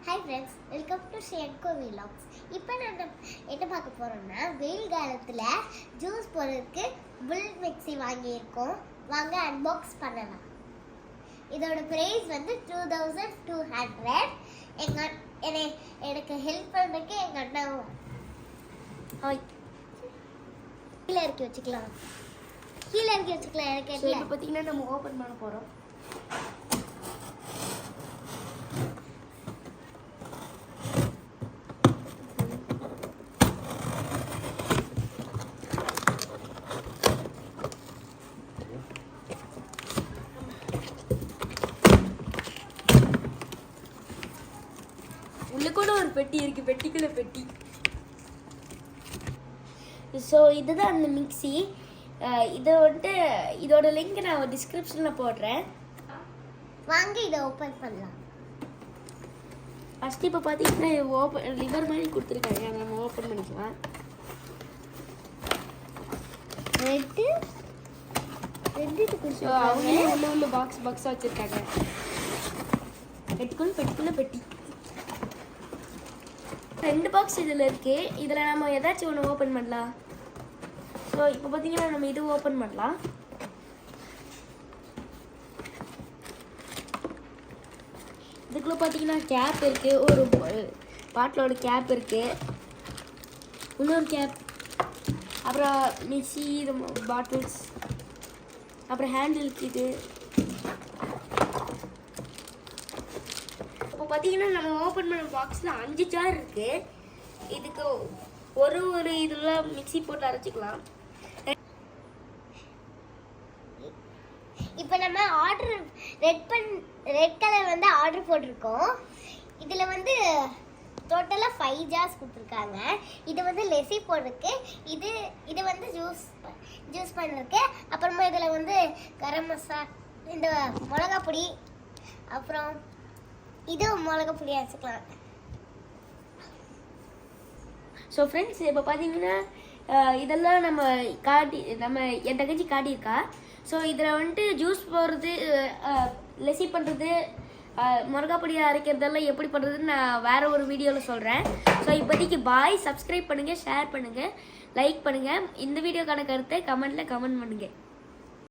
Hi friends, welcome to Shenko Vlogs. இப்போ நான் என்ன பார்க்க போறோம்னா வெயில் காலத்துல ஜூஸ் போடுறதுக்கு புல் மிக்ஸி வாங்கியிருக்கோம். வாங்க அன்பாக்ஸ் பண்ணலாம். இதோட பிரைஸ் வந்து 2200. எனக்கு ஹெல்ப் பண்ணதுக்கு எங்க அண்ணாவும் கீழே இறக்கி வச்சுக்கலாம். எனக்கு இப்போ பார்த்தீங்கன்னா நம்ம ஓப்பன் பண்ண போகிறோம். உள்ள கூட ஒரு பெட்டி இருக்கு, பெட்டிக்குள்ள பெட்டி. ஸோ இதுதான் அந்த மிக்ஸி. இதை வந்துட்டு இதோட லிங்க் நான் டிஸ்கிரிப்ஷனில் போடுறேன். வாங்க இதை ஓப்பன் பண்ணலாம். ஃபஸ்ட்டு இப்போ பார்த்தீங்கன்னா ஓப்பன் லிவர் மாதிரி கொடுத்துருக்காங்க, நம்ம ஓப்பன் பண்ணிக்கலாம். அவங்களே உள்ள பாக்ஸாக வச்சுருக்காங்க. பெட்டிக்குள்ள பெட்டி 2 பாக்ஸ் இதில் இருக்குது. இதில் நம்ம ஏதாச்சும் ஒன்று ஓப்பன் பண்ணலாம். ஸோ இப்போ பார்த்தீங்கன்னா நம்ம இது ஓப்பன் பண்ணலாம். இதுக்குள்ளே பார்த்தீங்கன்னா கேப் இருக்குது, ஒரு பாட்டிலோட கேப் இருக்குது, இன்னொரு கேப், அப்புறம் மிக்ஸி, பாட்டில்ஸ், அப்புறம் ஹேண்டில் இது. இப்போ பார்த்தீங்கன்னா நம்ம ஓப்பன் பண்ண பாக்ஸில் 5 ஜார் இருக்குது. இதுக்கு ஒரு இதில் மிக்ஸி போட்டு அரைச்சிக்கலாம். இப்போ நம்ம ஆர்டர் ரெட் கலர் வந்து ஆர்டர் போட்டிருக்கோம். இதில் வந்து டோட்டலாக 5 ஜார்ஸ் கொடுத்துருக்காங்க. இது வந்து லெசி போடுறதுக்கு, இது வந்து ஜூஸ் பண்ணுறதுக்கு. அப்புறமா இதில் வந்து கரம் மசாலா, இந்த மிளகா பொடி, அப்புறம் இது மிளகா பொடி அரைச்சிக்கலாம். ஸோ ஃப்ரெண்ட்ஸ், இப்போ பார்த்தீங்கன்னா இதெல்லாம் நம்ம என் தங்கச்சி காட்டியிருக்கா. ஸோ இதில் வந்துட்டு ஜூஸ் போடுறது, லெசி பண்ணுறது, மிளகா பொடி அரைக்கிறதெல்லாம் எப்படி பண்ணுறதுன்னு நான் வேறு ஒரு வீடியோவில் சொல்கிறேன். ஸோ இப்போதைக்கு பாய். சப்ஸ்கிரைப் பண்ணுங்கள், ஷேர் பண்ணுங்கள், லைக் பண்ணுங்கள். இந்த வீடியோக்கான கருத்தை கமெண்ட் பண்ணுங்கள்.